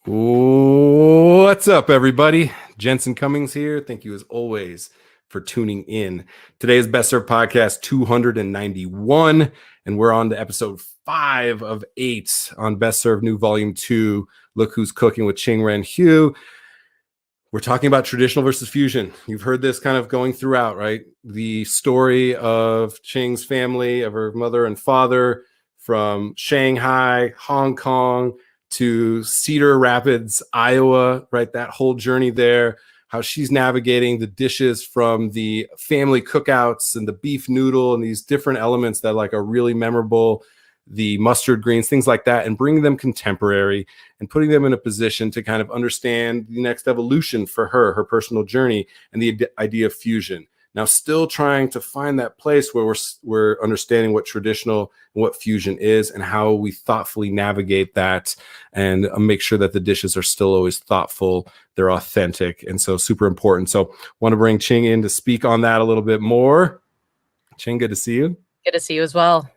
What's up, everybody? Jensen Cummings here. Thank you, as always, for tuning in. Today is Best Served Podcast 291, and we're on to episode 5 of 8 on Best Served New Volume 2. Look Who's Cooking with Ching Ren Hugh. We're talking about traditional versus fusion. You've heard this kind of going throughout, right? The story of Ching's family, of her mother and father, from Shanghai, Hong Kong, to Cedar Rapids, Iowa, right? That whole journey there, how she's navigating the dishes from the family cookouts and the beef noodle and these different elements that like are really memorable, the mustard greens, things like that, and bringing them contemporary and putting them in a position to kind of understand the next evolution for her personal journey and the idea of fusion. Now, still trying to find that place where we're understanding what traditional and what fusion is and how we thoughtfully navigate that and make sure that the dishes are still always thoughtful, they're authentic, and so super important. So want to bring Ching in to speak on that a little bit more. Ching, good to see you. Good to see you as well.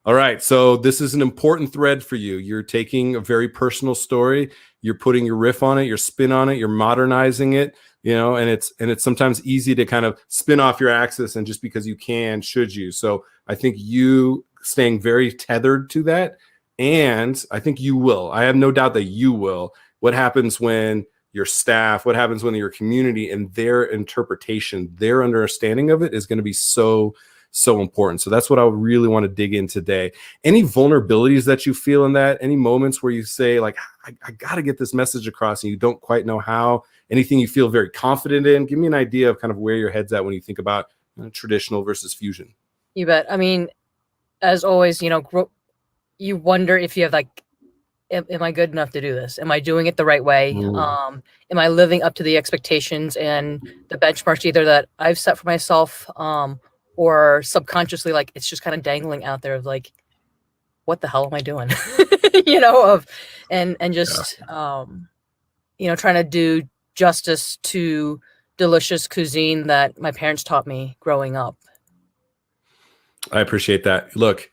All right, so this is an important thread for you. You're taking a very personal story, you're putting your riff on it, your spin on it, you're modernizing it, you know, and it's sometimes easy to kind of spin off your axis and just because you can, should you. So I think you staying very tethered to that, and I think you will. I have no doubt that you will. What happens when your staff, what happens when your community and their interpretation, their understanding of it is going to be so important. So that's what I really want to dig in today. Any vulnerabilities that you feel in that? Any moments where you say, like, I got to get this message across and you don't quite know how? Anything you feel very confident in? Give me an idea of kind of where your head's at when you think about traditional versus fusion. You bet. I mean, as always, you know, you wonder if you have like, am I good enough to do this? Am I doing it the right way? Am I living up to the expectations and the benchmarks either that I've set for myself, or subconsciously, like it's just kind of dangling out there of like, what the hell am I doing? You know, and just you know, trying to do justice to delicious cuisine that my parents taught me growing up. I appreciate that. Look,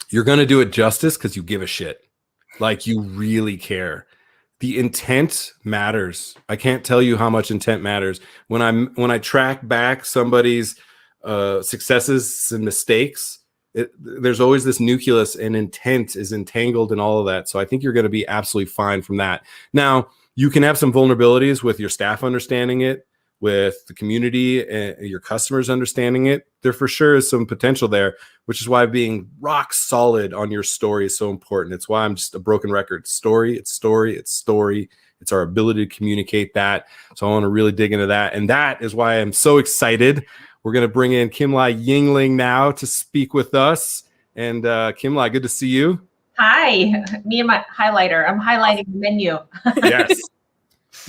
you're going to do it justice because you give a shit. Like you really care. The intent matters. I can't tell you how much intent matters. When I track back somebody's successes and mistakes, there's always this nucleus, and intent is entangled in all of that. So I think you're going to be absolutely fine from that. Now, you can have some vulnerabilities with your staff understanding it, with the community and your customers understanding it. There for sure is some potential there, which is why being rock solid on your story is so important. It's why I'm just a broken record. Story, it's story, it's story. It's our ability to communicate that. So I want to really dig into that. And that is why I'm so excited. We're going to bring in Kimlai Yingling now to speak with us. And Kimlai, good to see you. Hi, me and my highlighter. I'm highlighting the menu. Yes.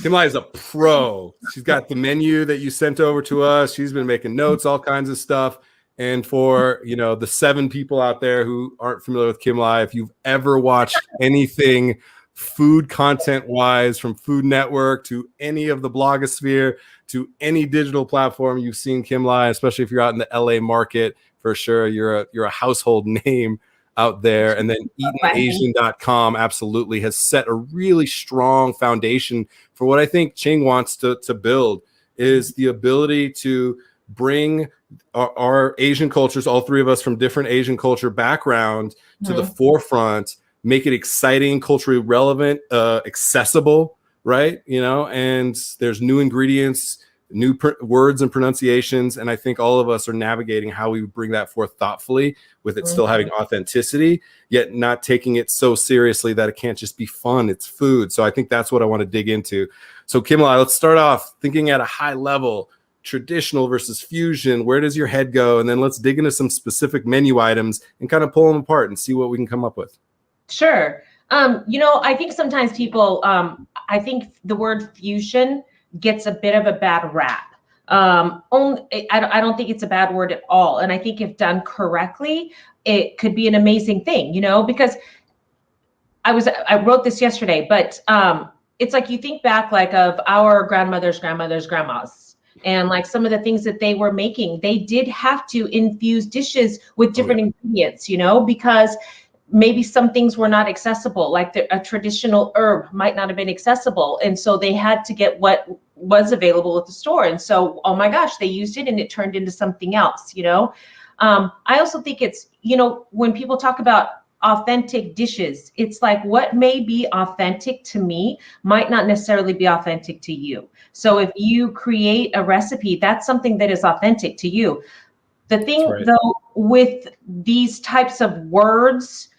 Kimlai is a pro. She's got the menu that you sent over to us. She's been making notes, all kinds of stuff. And for, you know, the 7 people out there who aren't familiar with Kimlai, if you've ever watched anything food content wise, from Food Network to any of the blogosphere to any digital platform, you've seen Kimlai, especially if you're out in the LA market, for sure. You're a household name out there. And then eatenasian.com absolutely has set a really strong foundation for what I think Ching wants to build, is the ability to bring our Asian cultures, all 3 of us from different Asian culture background, to the forefront, make it exciting, culturally relevant, accessible, right? You know, and there's new ingredients, new words and pronunciations. And I think all of us are navigating how we bring that forth thoughtfully, with it still having authenticity, yet not taking it so seriously that it can't just be fun. It's food. So I think that's what I want to dig into. So Kimlai, let's start off thinking at a high level, traditional versus fusion. Where does your head go? And then let's dig into some specific menu items and kind of pull them apart and see what we can come up with. Sure. You know, I think sometimes people, I think the word fusion gets a bit of a bad rap. I don't think it's a bad word at all. And I think if done correctly, it could be an amazing thing, you know, because I wrote this yesterday, but it's like you think back like of our grandmothers, grandmas, and like some of the things that they were making, they did have to infuse dishes with different ingredients, you know, because maybe some things were not accessible, like a traditional herb might not have been accessible. And so they had to get what was available at the store. And so, oh my gosh, they used it and it turned into something else, I also think it's, when people talk about authentic dishes, it's like what may be authentic to me might not necessarily be authentic to you. So if you create a recipe, that's something that is authentic to you. The thing though with these types of words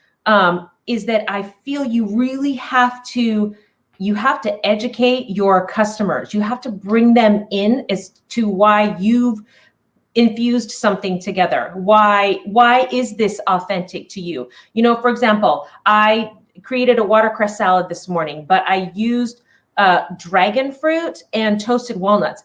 is that I feel you really have to educate your customers. You have to bring them in as to why you've infused something together. Why is this authentic to you? For example, I created a watercress salad this morning, but I used dragon fruit and toasted walnuts.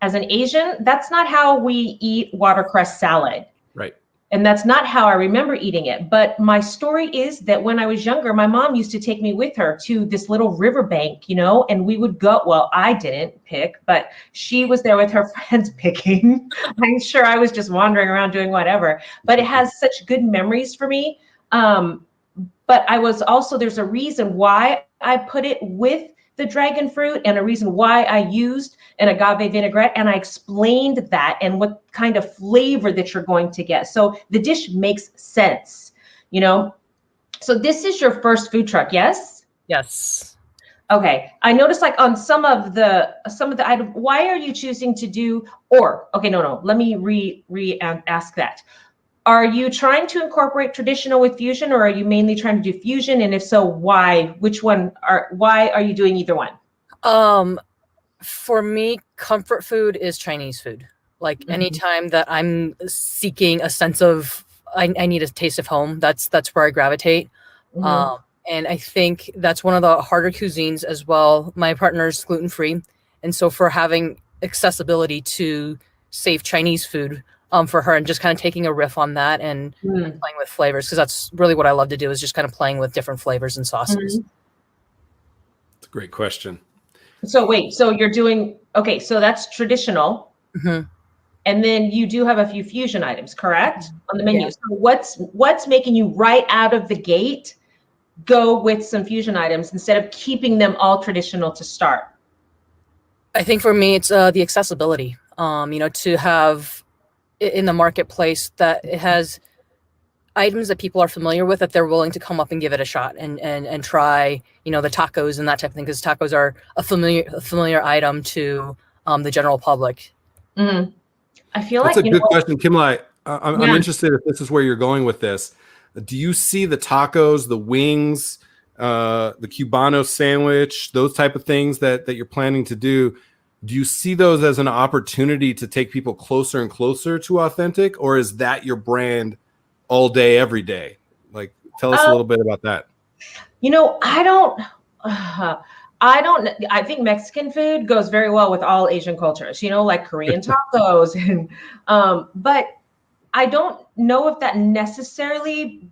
As an Asian, that's not how we eat watercress salad. Right. And that's not how I remember eating it. But my story is that when I was younger, my mom used to take me with her to this little riverbank, and we would go, well, I didn't pick, but she was there with her friends picking. I'm sure I was just wandering around doing whatever, but it has such good memories for me. But I was also, there's a reason why I put it with the dragon fruit and a reason why I used an agave vinaigrette. And I explained that and what kind of flavor that you're going to get. So the dish makes sense, So this is your first food truck, yes? Yes. Okay. I noticed like on some of the items, why are you choosing to do, let me ask that. Are you trying to incorporate traditional with fusion, or are you mainly trying to do fusion? And if so, why? Why are you doing either one? For me, comfort food is Chinese food. Like anytime that I'm seeking a sense of, I need a taste of home, that's where I gravitate. And I think that's one of the harder cuisines as well. My partner's gluten-free. And so for having accessibility to safe Chinese food, for her, and just kind of taking a riff on that and playing with flavors, because that's really what I love to do, is just kind of playing with different flavors and sauces. It's a great question. So wait, so you're doing, so that's traditional. And then you do have a few fusion items, correct? On the menu. Yeah. So what's making you right out of the gate go with some fusion items instead of keeping them all traditional to start? I think for me, it's the accessibility, to have in the marketplace that it has items that people are familiar with, that they're willing to come up and give it a shot and try, the tacos and that type of thing, because tacos are a familiar item to the general public. I feel that's like a good question, Kimlai. I'm interested if this is where you're going with this. Do you see the tacos, the wings, the Cubano sandwich, those type of things that you're planning to do? Do you see those as an opportunity to take people closer and closer to authentic, or is that your brand all day, every day? Like, tell us a little bit about that. I think Mexican food goes very well with all Asian cultures, like Korean tacos. And, but I don't know if that necessarily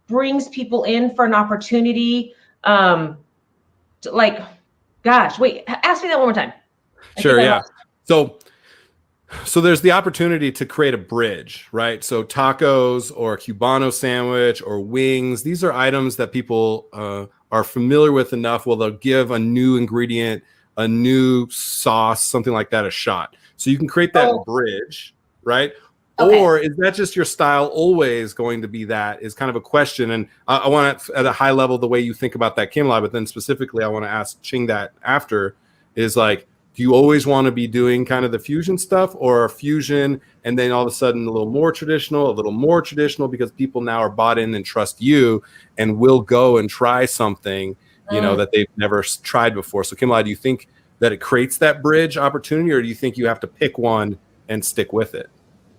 brings people in for an opportunity. Gosh, wait, ask me that one more time. Sure. Yeah. So there's the opportunity to create a bridge, right? So tacos or Cubano sandwich or wings, these are items that people are familiar with enough. Well, they'll give a new ingredient, a new sauce, something like that, a shot. So you can create that bridge, right? Okay. Or is that just your style always going to be that, is kind of a question. And I want to, at a high level, the way you think about that, Kimlai, but then specifically I want to ask Ching that after, is like, do you always want to be doing kind of the fusion stuff, or fusion and then all of a sudden a little more traditional, because people now are bought in and trust you and will go and try something, that they've never tried before? So Kimlai, do you think that it creates that bridge opportunity, or do you think you have to pick one and stick with it?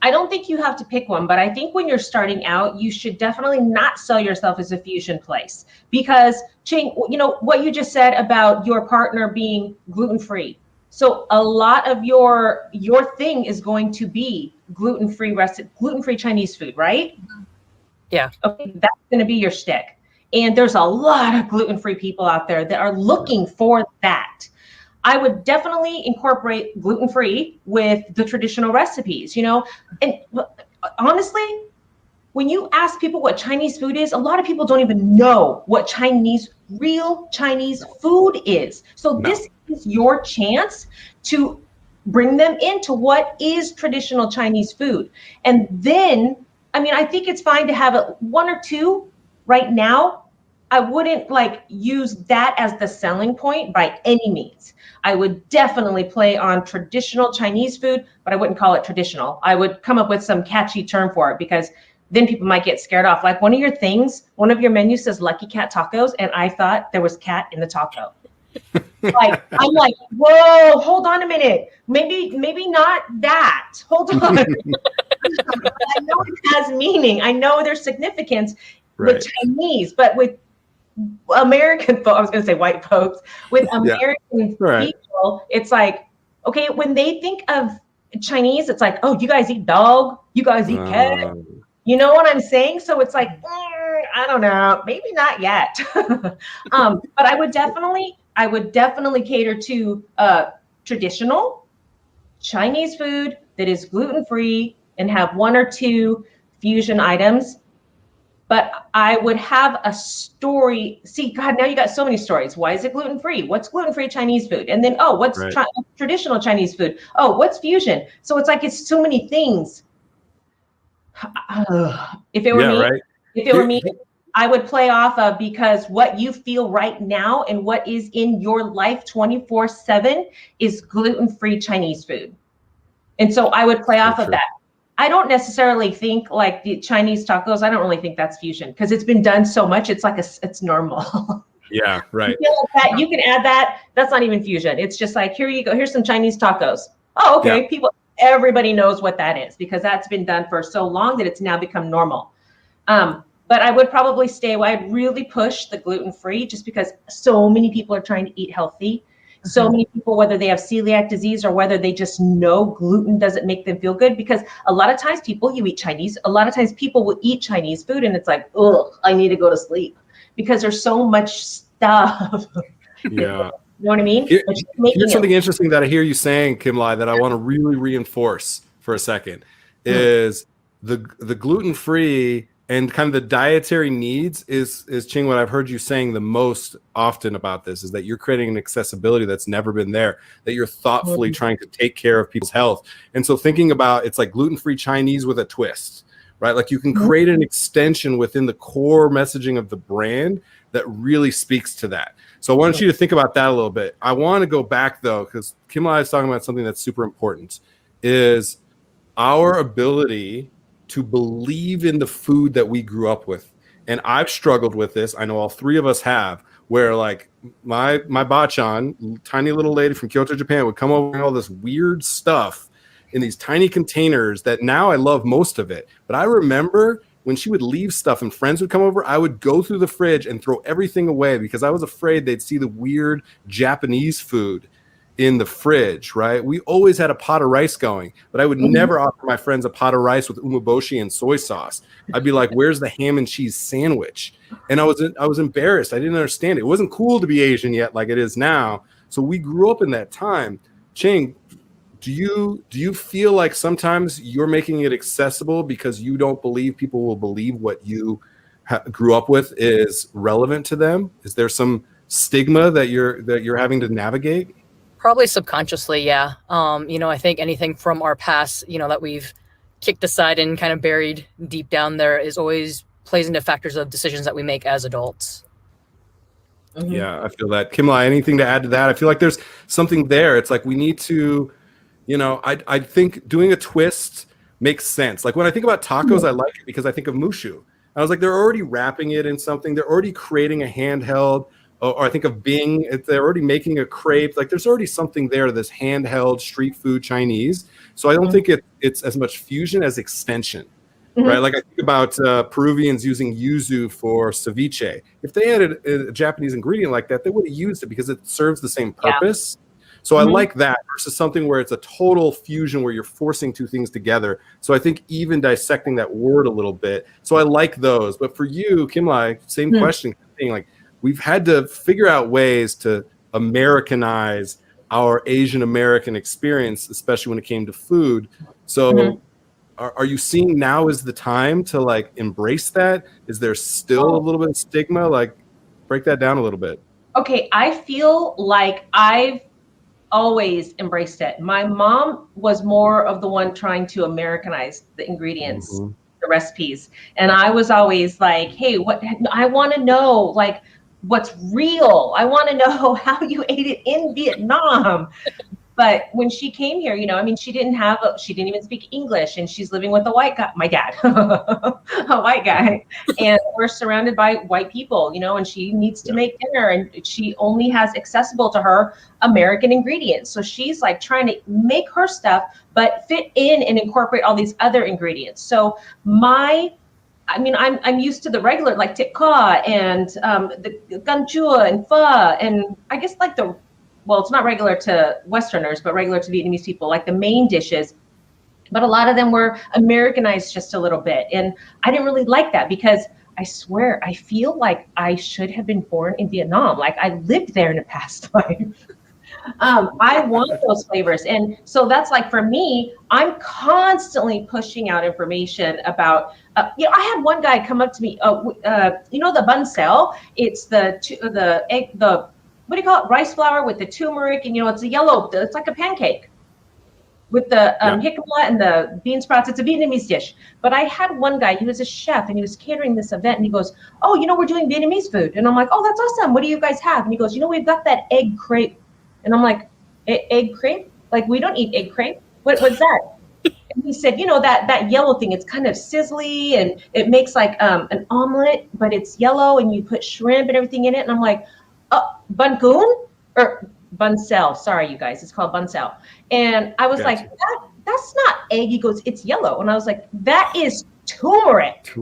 I don't think you have to pick one, but I think when you're starting out, you should definitely not sell yourself as a fusion place, because Ching, what you just said about your partner being gluten-free. So a lot of your thing is going to be gluten-free Chinese food, right? Yeah. Okay, that's going to be your shtick. And there's a lot of gluten-free people out there that are looking for that. I would definitely incorporate gluten-free with the traditional recipes, and honestly, when you ask people what Chinese food is, a lot of people don't even know what real Chinese food is. So this is your chance to bring them into what is traditional Chinese food. And then, I mean, I think it's fine to have one or two right now. I wouldn't use that as the selling point by any means. I would definitely play on traditional Chinese food, but I wouldn't call it traditional. I would come up with some catchy term for it, because then people might get scared off. Like one of your menus says Lucky Cat tacos, and I thought there was cat in the taco. I'm like, whoa, hold on a minute. Maybe not that. Hold on. I know it has meaning. I know there's significance with Chinese, but with American folks, I was going to say white folks, with American people, it's like, okay, when they think of Chinese, it's like, oh, you guys eat dog, you guys eat cat. You know what I'm saying? So it's like, I don't know, maybe not yet. But I would definitely cater to traditional Chinese food that is gluten-free and have one or two fusion items. But I would have a story. See, God, now you got so many stories. Why is it gluten-free? What's gluten-free Chinese food? And then, oh, what's traditional Chinese food? Oh, what's fusion? So it's like, it's so many things. If it were me, I would play off of, because what you feel right now and what is in your life 24/7 is gluten-free Chinese food. And so I would play off of that. I don't necessarily think like the Chinese tacos. I don't really think that's fusion, because it's been done so much. It's like it's normal. Yeah, right. You can add that. That's not even fusion. It's just like, here you go. Here's some Chinese tacos. Oh, okay. Yeah. Everybody knows what that is, because that's been done for so long that it's now become normal. But I would probably stay away. I'd really push the gluten-free, just because so many people are trying to eat healthy. So many people, whether they have celiac disease or whether they just know gluten doesn't make them feel good, because a lot of times you eat Chinese, a lot of times people will eat Chinese food and it's like, ugh, I need to go to sleep, because there's so much stuff. Yeah. You know what I mean? Here's something interesting that I hear you saying, Kimlai, that I want to really reinforce for a second, is the gluten-free and kind of the dietary needs is Ching, what I've heard you saying the most often about this is that you're creating an accessibility that's never been there, that you're thoughtfully trying to take care of people's health. And so thinking about, it's like gluten-free Chinese with a twist, right? Like you can create an extension within the core messaging of the brand that really speaks to that. So I want you to think about that a little bit. I want to go back though, because Kimlai is talking about something that's super important, is our ability to believe in the food that we grew up with. And I've struggled with this. I know all three of us have, where like my bachan, tiny little lady from Kyoto, Japan, would come over and all this weird stuff in these tiny containers that now I love most of it. But I remember when she would leave stuff and friends would come over, I would go through the fridge and throw everything away because I was afraid they'd see the weird Japanese food in the fridge, right? We always had a pot of rice going, but I would never offer my friends a pot of rice with umeboshi and soy sauce. I'd be like, where's the ham and cheese sandwich? And I was embarrassed. I didn't understand it. It wasn't cool to be Asian yet like it is now. So we grew up in that time. Ching, do you feel like sometimes you're making it accessible because you don't believe people will believe what you grew up with is relevant to them? Is there some stigma that you're having to navigate? Probably subconsciously, yeah. I think anything from our past, that we've kicked aside and kind of buried deep down there is always plays into factors of decisions that we make as adults. Yeah, I feel that. Kimlai, anything to add to that? I feel like there's something there. It's like we need to, I think doing a twist makes sense. Like when I think about tacos, I like it because I think of Mushu. I was like, they're already wrapping it in something. They're already creating a handheld. Or I think of Bing, they're already making a crepe. Like there's already something there, this handheld street food Chinese. So I don't think it's as much fusion as extension, right? Like I think about Peruvians using yuzu for ceviche. If they had a Japanese ingredient like that, they would have used it because it serves the same purpose. Yeah. So I like that versus something where it's a total fusion where you're forcing two things together. So I think even dissecting that word a little bit. So I like those. But for you, Kimlai, same question, like, we've had to figure out ways to Americanize our Asian American experience, especially when it came to food. So are you seeing now is the time to like embrace that? Is there still a little bit of stigma? Like, break that down a little bit. Okay, I feel like I've always embraced it. My mom was more of the one trying to Americanize the ingredients, the recipes. And I was always like, hey, what I want to know, like, what's real. I want to know how you ate it in Vietnam. But when she came here, you know, I mean, she didn't even speak English, and she's living with a white guy, my dad, a white guy, and we're surrounded by white people, you know, and she needs to make dinner, and she only has accessible to her American ingredients. So she's like trying to make her stuff, but fit in and incorporate all these other ingredients. So I'm used to the regular, like tikka and the gan chua and pho, and I guess like well, it's not regular to Westerners, but regular to Vietnamese people, like the main dishes. But a lot of them were Americanized just a little bit. And I didn't really like that, because I swear, I feel like I should have been born in Vietnam. Like I lived there in a past life. I want those flavors. And so that's like, for me, I'm constantly pushing out information about, I had one guy come up to me, the bun cell, it's the egg, what do you call it? Rice flour with the turmeric, and it's a yellow. It's like a pancake with the jicama and the bean sprouts. It's a Vietnamese dish. But I had one guy. He was a chef, and he was catering this event. And he goes, "Oh, we're doing Vietnamese food." And I'm like, "Oh, that's awesome. What do you guys have?" And he goes, "We've got that egg crepe." And I'm like, "Egg crepe? Like we don't eat egg crepe. What's that?" And he said, that yellow thing, it's kind of sizzly, and it makes like an omelet, but it's yellow, and you put shrimp and everything in it. And I'm like, bun coon or bun cell. Sorry, you guys, it's called bun cell. And I was like, that's not egg. He goes, it's yellow. And I was like, that is turmeric.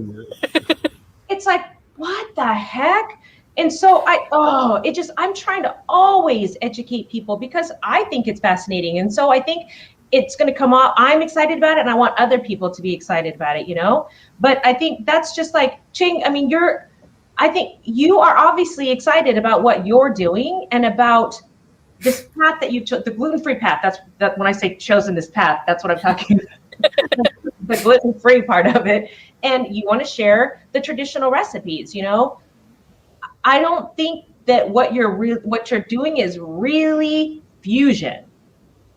It's like, what the heck? And so I'm trying to always educate people, because I think it's fascinating. And so I think it's going to come off. I'm excited about it, and I want other people to be excited about it, But I think that's just like, Ching, I think you are obviously excited about what you're doing and about this path that you chose, the gluten-free path. That when I say chosen this path, that's what I'm talking about. The gluten-free part of it. And you want to share the traditional recipes, I don't think that what you're doing is really fusion.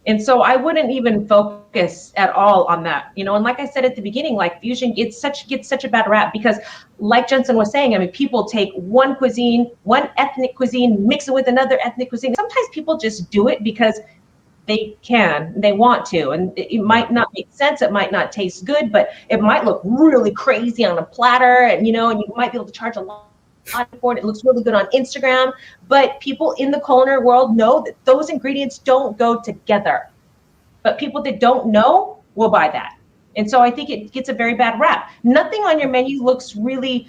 And so I wouldn't even focus at all on that, And like I said at the beginning, like fusion gets such a bad rap, because like Jensen was saying, people take one ethnic cuisine, mix it with another ethnic cuisine. Sometimes people just do it because they want to, and it might not make sense. It might not taste good, but it might look really crazy on a platter, and you might be able to charge a lot for it. It looks really good on Instagram, but people in the culinary world know that those ingredients don't go together. But people that don't know will buy that. And so I think it gets a very bad rap. Nothing on your menu looks really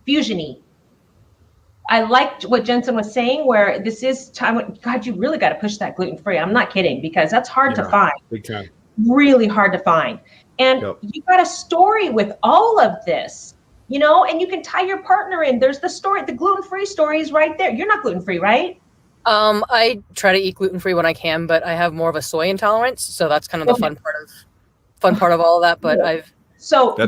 fusion-y. I liked what Jensen was saying, where this is time. God, you really got to push that gluten-free. I'm not kidding, because that's hard to find. Big time. Really hard to find. And you got a story with all of this. And you can tie your partner in. There's the story, the gluten-free story is right there. You're not gluten-free, right? I try to eat gluten-free when I can, but I have more of a soy intolerance, so that's kind of the fun part of all of that. But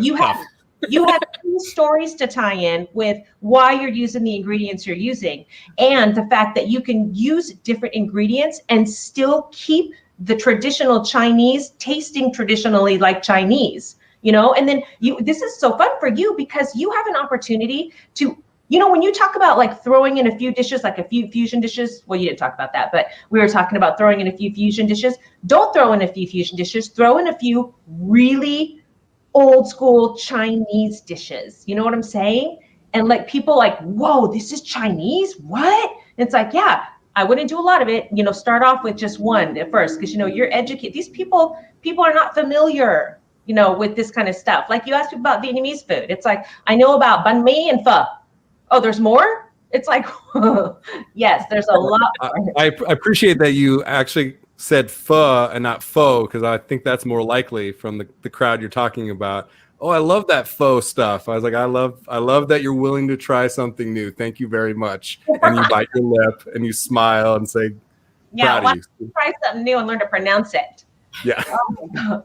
you have two stories to tie in with why you're using the ingredients you're using, and the fact that you can use different ingredients and still keep the traditional Chinese tasting traditionally like Chinese. And then this is so fun for you, because you have an opportunity to, when you talk about like throwing in a few dishes, like a few fusion dishes, well, you didn't talk about that, but we were talking about throwing in a few fusion dishes. Don't throw in a few fusion dishes, throw in a few really old school Chinese dishes. You know what I'm saying? And like people like, whoa, this is Chinese? What? It's like, yeah, I wouldn't do a lot of it. Start off with just one at first, because you're educated. These people are not familiar with this kind of stuff. Like you asked about Vietnamese food. It's like, I know about banh mi and pho. Oh, there's more? It's like, yes, there's a lot more. I appreciate that you actually said pho and not pho, because I think that's more likely from the crowd you're talking about. Oh, I love that pho stuff. I was like, I love that you're willing to try something new. Thank you very much. And you bite your lip and you smile and say, yeah, try something new and learn to pronounce it. Yeah. Oh my God.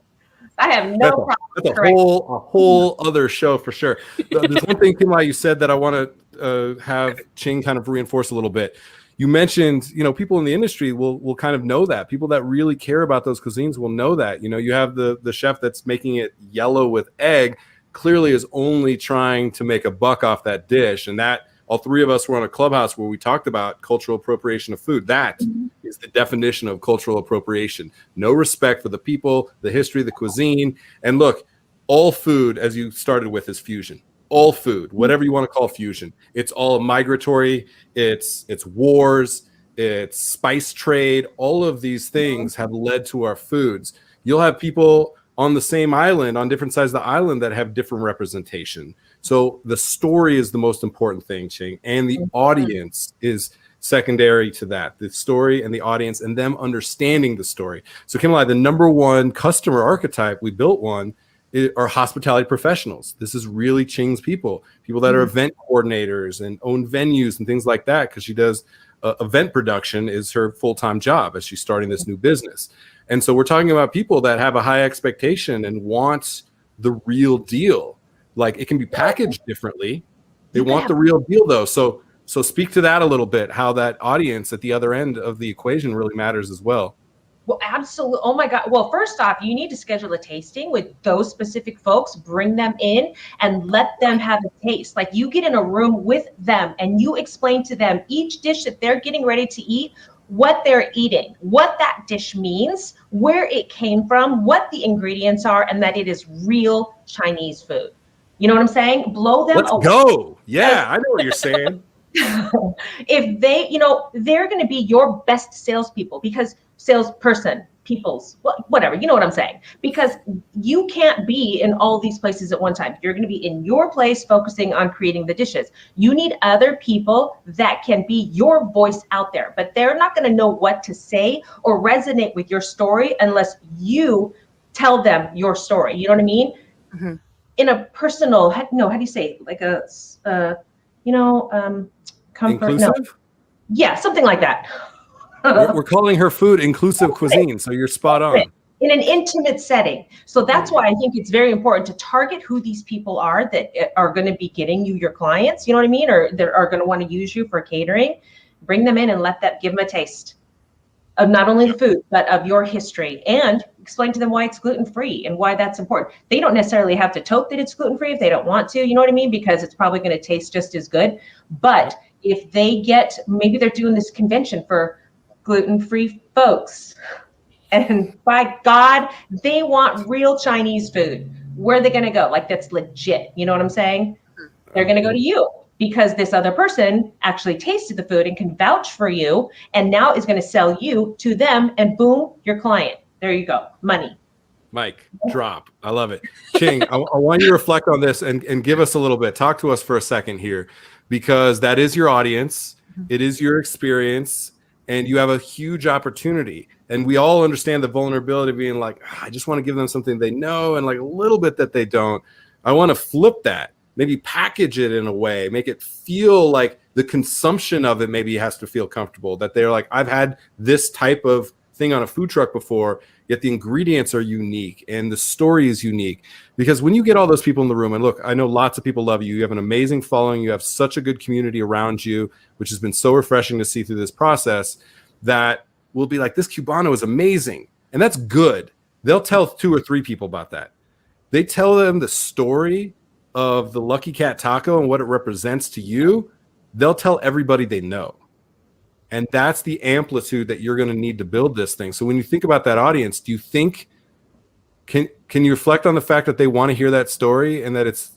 I have no problem. That's a whole other show for sure. There's one thing, Kimlai, you said that I want to have Ching kind of reinforce a little bit. You mentioned, people in the industry will kind of know that. People that really care about those cuisines will know that. You have the chef that's making it yellow with egg, clearly is only trying to make a buck off that dish. And that all three of us were on a Clubhouse where we talked about cultural appropriation of food. That is the definition of cultural appropriation. No respect for the people, the history, the cuisine. And look, all food, as you started with, is fusion. All food, whatever you want to call fusion. It's all migratory. It's wars. It's spice trade. All of these things have led to our foods. You'll have people on the same island, on different sides of the island, that have different representation. So the story is the most important thing, Ching, and the audience is secondary to that. The story and the audience and them understanding the story. So Kimlai, the number one customer archetype, we built one, are hospitality professionals. This is really Ching's people that are event coordinators and own venues and things like that, because she does event production is her full-time job as she's starting this new business. And so we're talking about people that have a high expectation and want the real deal. Like, it can be packaged differently. They want the real deal though. So speak to that a little bit, how that audience at the other end of the equation really matters as well. Well, absolutely. Oh my God. Well, first off, you need to schedule a tasting with those specific folks, bring them in and let them have a taste. Like, you get in a room with them and you explain to them each dish that they're getting ready to eat, what they're eating, what that dish means, where it came from, what the ingredients are, and that it is real Chinese food. You know what I'm saying? Blow them Let's away. go. Yeah, I know what you're saying. If they, they're going to be your best salespeople, because salesperson, whatever, you know what I'm saying? Because you can't be in all these places at one time. You're going to be in your place focusing on creating the dishes. You need other people that can be your voice out there, but they're not going to know what to say or resonate with your story unless you tell them your story. You know what I mean? Mm-hmm. In a personal, how do you say, like comfort? Inclusive? No. Yeah, something like that. We're calling her food inclusive cuisine, so you're spot on. In an intimate setting. So that's why I think it's very important to target who these people are that are going to be getting you your clients, you know what I mean? Or they are going to want to use you for catering. Bring them in and give them a taste of not only the food, but of your history, and explain to them why it's gluten-free and why that's important. They don't necessarily have to tote that it's gluten-free if they don't want to, you know what I mean? Because it's probably going to taste just as good. But if they maybe they're doing this convention for gluten-free folks, and by God, they want real Chinese food. Where are they going to go? Like, that's legit. You know what I'm saying? They're going to go to you because this other person actually tasted the food and can vouch for you, and now is going to sell you to them, and boom, your client. There you go. Money. Mike, drop. I love it. Ching, I want you to reflect on this and give us a little bit. Talk to us for a second here, because that is your audience. It is your experience. And you have a huge opportunity. And we all understand the vulnerability of being like, I just want to give them something they know and like a little bit that they don't. I want to flip that, maybe package it in a way, make it feel like the consumption of it maybe has to feel comfortable, that they're like, I've had this type of thing on a food truck before, yet the ingredients are unique and the story is unique. Because when you get all those people in the room, and look, I know lots of people love you. You have an amazing following. You have such a good community around you, which has been so refreshing to see through this process, that will be like, this Cubano is amazing. And that's good. They'll tell 2 or 3 people about that. They tell them the story of the Lucky Cat taco and what it represents to you. They'll tell everybody they know. And that's the amplitude that you're going to need to build this thing. So when you think about that audience, do you think, can you reflect on the fact that they want to hear that story, and that it's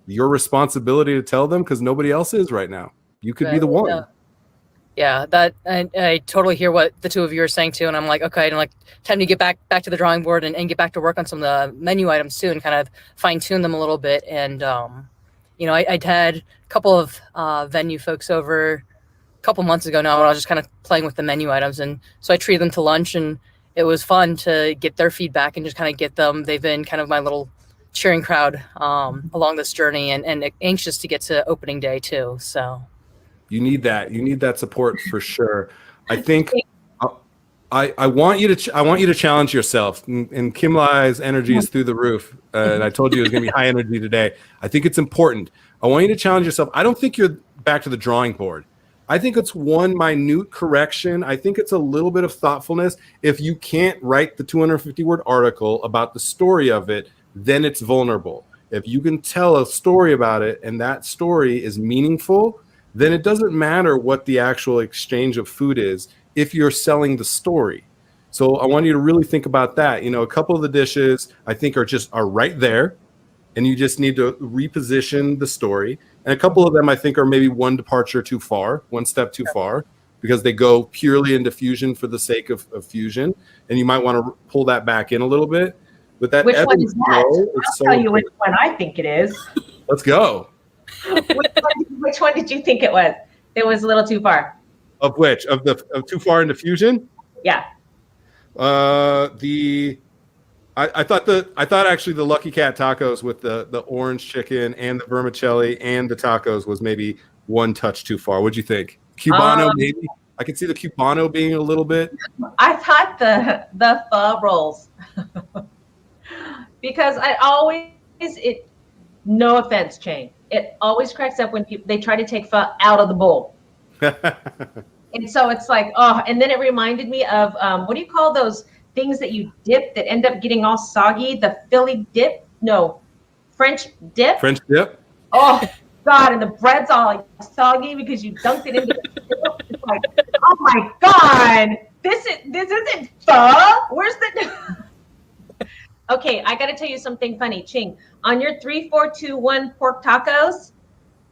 your responsibility to tell them, because nobody else is right now? You could be the one. Yeah, that I totally hear what the two of you are saying too. And I'm like, okay, and like, time to get back to the drawing board and get back to work on some of the menu items too, and kind of fine tune them a little bit. And I'd had a couple of venue folks over couple months ago now, and I was just kind of playing with the menu items, and so I treated them to lunch, and it was fun to get their feedback and just kind of get them. They've been kind of my little cheering crowd along this journey, and anxious to get to opening day too. So you need that support for sure. I think I want you to challenge yourself. And Kimlai's energy is through the roof. And I told you it was going to be high energy today. I think it's important. I want you to challenge yourself. I don't think you're back to the drawing board. I think it's one minute correction. I think it's a little bit of thoughtfulness. If you can't write the 250-word article about the story of it, then it's vulnerable. If you can tell a story about it and that story is meaningful, then it doesn't matter what the actual exchange of food is if you're selling the story. So I want you to really think about that. You know, a couple of the dishes I think are right there, and you just need to reposition the story. And a couple of them I think are maybe one departure too far, one step too far, because they go purely into fusion for the sake of fusion. And you might want to pull that back in a little bit. But that Which one is that? I'll tell you which one I think it is. Let's go. Which one did you think it was? It was a little too far. Of which? Of too far into fusion? Yeah. I thought actually the Lucky Cat tacos with the orange chicken and the vermicelli and the tacos was maybe one touch too far. What'd you think? Cubano maybe? I could see the Cubano being a little bit. I thought the pho rolls. Because no offense, Chang, it always cracks up when they try to take pho out of the bowl. And so it's like, oh, and then it reminded me of, what do you call those things that you dip that end up getting all soggy? The Philly dip? No, French dip? French dip? Oh, God, and the bread's all like soggy because you dunked it into the dip. It's like, oh my God, this isn't pho? Where's the... Okay, I got to tell you something funny, Ching. On your 3-4-2-1 pork tacos,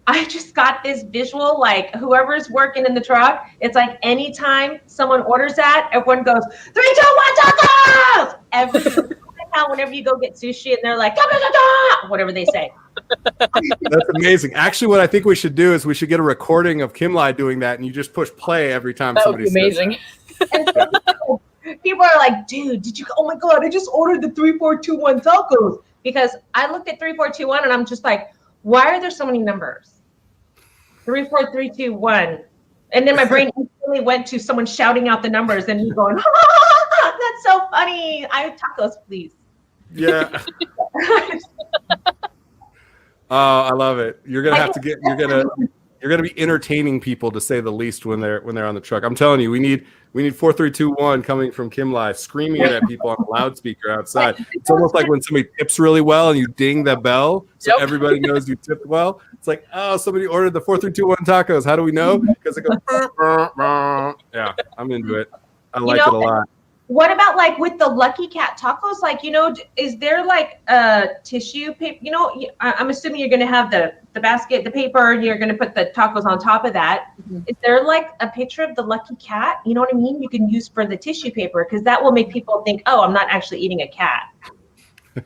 I just got this visual, like whoever's working in the truck, it's like anytime someone orders that, everyone goes, 3, 2, 1 tacos! Every time, whenever you go get sushi and they're like, da, da, da, da, whatever they say. That's amazing. Actually, what I think we should do is we should get a recording of Kimlai doing that, and you just push play every time somebody says amazing. That. People are like, dude, did you? Oh my God, I just ordered the 3-4-2-1 tacos. Because I looked at 3-4-2-1 and I'm just like, why are there so many numbers? 3, 4, 3, 2, 1. And then my brain instantly went to someone shouting out the numbers and me going, that's so funny. I have tacos, please. Yeah. Oh, I love it. You're gonna be entertaining people, to say the least, when they're on the truck. I'm telling you, we need 4, 3, 2, 1 coming from Kimlai, screaming it at people on the loudspeaker outside. It's almost like when somebody tips really well and you ding the bell so everybody knows you tipped well. It's like, oh, somebody ordered the 4, 3, 2, 1 tacos. How do we know? Because it goes. Yeah, I'm into it. I like it a lot. What about like with the Lucky Cat tacos? Like, is there like a tissue paper? I'm assuming you're going to have the basket, the paper, and you're going to put the tacos on top of that. Mm-hmm. Is there like a picture of the Lucky Cat? You know what I mean? You can use for the tissue paper, because that will make people think, oh, I'm not actually eating a cat.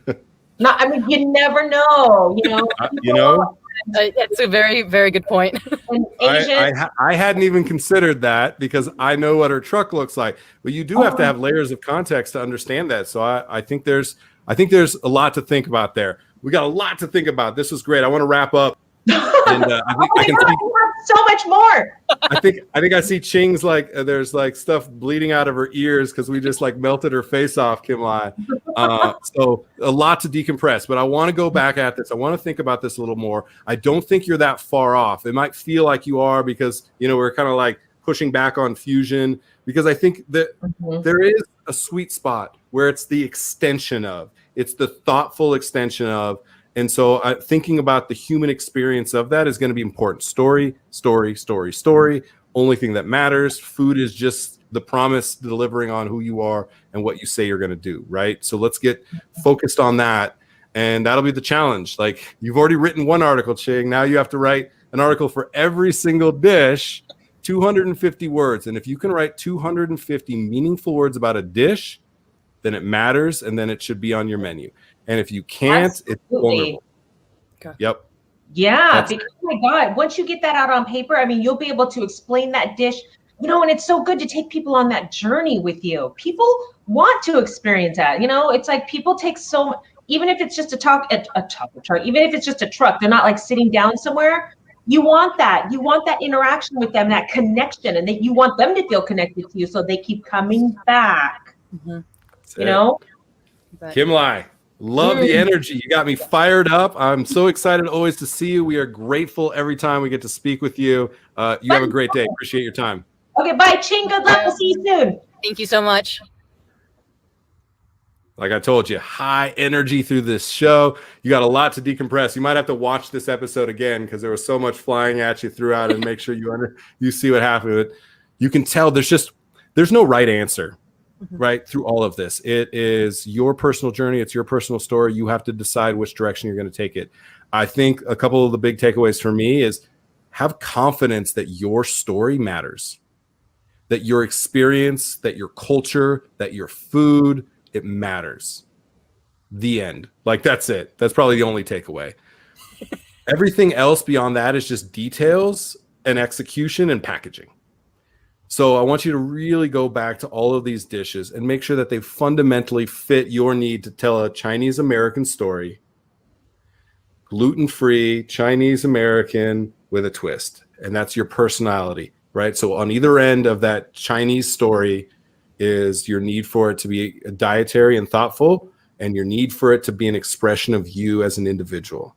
You never know, That's a very, very good point. I hadn't even considered that, because I know what her truck looks like. But you do have to have layers of context to understand that. So I think there's a lot to think about there. We got a lot to think about. This was great. I want to wrap up. And I can see so much more. I think I see Ching's like there's like stuff bleeding out of her ears because we just like melted her face off, Kimlai. So a lot to decompress, but I want to go back at this. I want to think about this a little more. I don't think you're that far off. It might feel like you are, because we're kind of like pushing back on fusion, because I think that there is a sweet spot where it's the extension of, it's the thoughtful extension of. And so thinking about the human experience of that is going to be important. Story, story, story, story. Only thing that matters. Food is just the promise delivering on who you are and what you say you're going to do, right? So let's get focused on that. And that'll be the challenge. Like, you've already written one article, Ching. Now you have to write an article for every single dish, 250 words. And if you can write 250 meaningful words about a dish, then it matters, and then it should be on your menu. And if you can't, it's vulnerable. Okay. Yep. Yeah, because, oh my God, once you get that out on paper, you'll be able to explain that dish, and it's so good to take people on that journey with you. People want to experience that, it's like people take so, even if it's just a taco truck, even if it's just a truck, they're not like sitting down somewhere. You want that. You want that interaction with them, that connection, and that you want them to feel connected to you, so they keep coming back. Mm-hmm. You know, Kimlai, love the energy. You got me fired up. I'm so excited always to see you. We are grateful every time we get to speak with you. You have a great day. Appreciate your time. Okay, bye, Ching. Good luck. We'll see you soon. Thank you so much. Like I told you, high energy through this show. You got a lot to decompress. You might have to watch this episode again because there was so much flying at you throughout, and make sure you see what happened with it. You can tell there's no right answer, right, through all of this. It is your personal journey. It's your personal story. You have to decide which direction you're going to take it. I think a couple of the big takeaways for me is have confidence that your story matters, that your experience, that your culture, that your food, it matters. The end. Like, that's it. That's probably the only takeaway. Everything else beyond that is just details and execution and packaging. So I want you to really go back to all of these dishes and make sure that they fundamentally fit your need to tell a Chinese American story, gluten-free, Chinese American with a twist. And that's your personality, right? So on either end of that Chinese story is your need for it to be dietary and thoughtful, and your need for it to be an expression of you as an individual.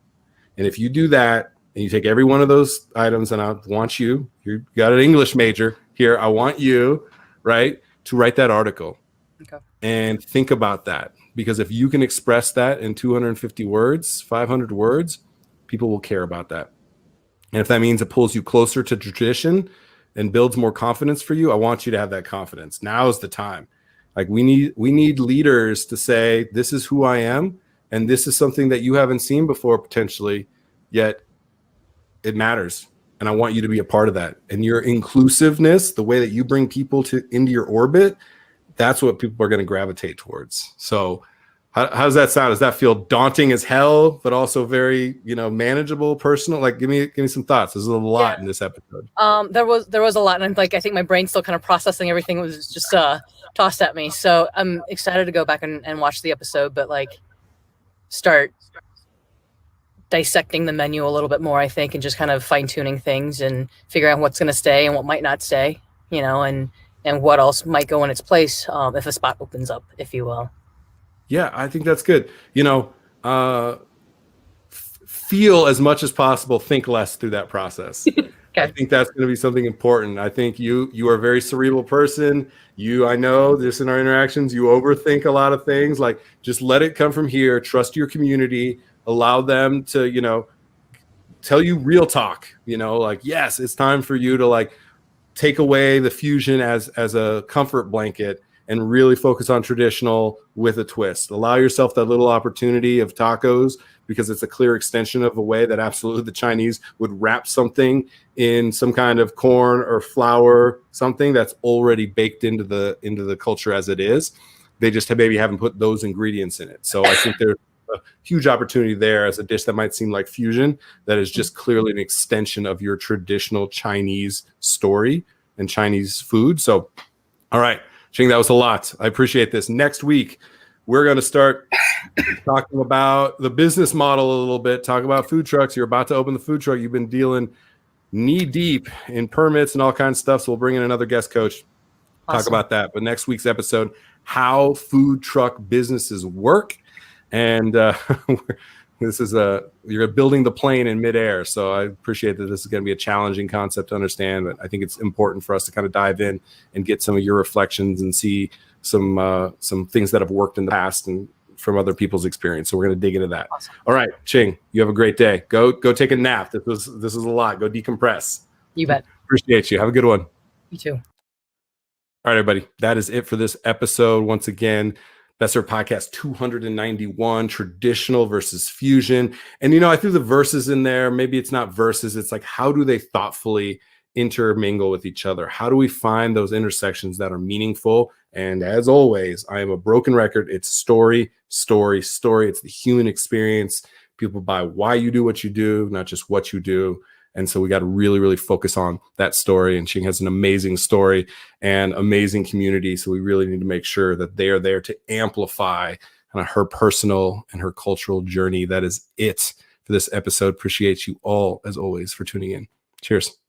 And if you do that, and you take every one of those items, and I want you got an English major here, I want you, right, to write that article. Okay. And think about that. Because if you can express that in 250 words, 500 words, people will care about that. And if that means it pulls you closer to tradition and builds more confidence for you, I want you to have that confidence. Now is the time. Like, we need leaders to say, this is who I am, and this is something that you haven't seen before potentially, yet it matters. And I want you to be a part of that. And your inclusiveness, the way that you bring people into your orbit, that's what people are going to gravitate towards. So how does that sound? Does that feel daunting as hell, but also very, manageable, personal? Like, give me some thoughts. There's a lot in this episode. There was a lot, and I think my brain's still kind of processing everything. It was just tossed at me. So I'm excited to go back and watch the episode, but start dissecting the menu a little bit more, I think, and just kind of fine tuning things and figuring out what's going to stay and what might not stay, and what else might go in its place if a spot opens up, if you will. Yeah, I think that's good. Feel as much as possible, think less through that process. Okay. I think that's going to be something important. I think you are a very cerebral person. I know this in our interactions, you overthink a lot of things. Like, just let it come from here. Trust your community. Allow them to, tell you real talk, yes, it's time for you to take away the fusion as a comfort blanket and really focus on traditional with a twist. Allow yourself that little opportunity of tacos, because it's a clear extension of a way that absolutely the Chinese would wrap something in some kind of corn or flour, something that's already baked into the culture as it is. They just maybe haven't put those ingredients in it. So I think there's a huge opportunity there as a dish that might seem like fusion, that is just clearly an extension of your traditional Chinese story and Chinese food. So, all right, Ching, that was a lot. I appreciate this. Next week, we're going to start talking about the business model a little bit, talk about food trucks. You're about to open the food truck. You've been dealing knee deep in permits and all kinds of stuff. So we'll bring in another guest coach, talk about that. But next week's episode, how food truck businesses work. And this is you're building the plane in midair. So I appreciate that this is going to be a challenging concept to understand, but I think it's important for us to kind of dive in and get some of your reflections and see some things that have worked in the past and from other people's experience. So we're going to dig into that. Awesome. All right, Ching, you have a great day. Go take a nap. This is a lot. Go decompress. You bet. Appreciate you. Have a good one. You too. All right, everybody. That is it for this episode. Once again, Best Served Podcast 291, traditional versus fusion. And, I threw the verses in there. Maybe it's not verses. It's like, how do they thoughtfully intermingle with each other? How do we find those intersections that are meaningful? And as always, I am a broken record. It's story, story, story. It's the human experience. People buy why you do what you do, not just what you do. And so we got to really, really focus on that story. And Ching has an amazing story and amazing community. So we really need to make sure that they are there to amplify kind of her personal and her cultural journey. That is it for this episode. Appreciate you all, as always, for tuning in. Cheers.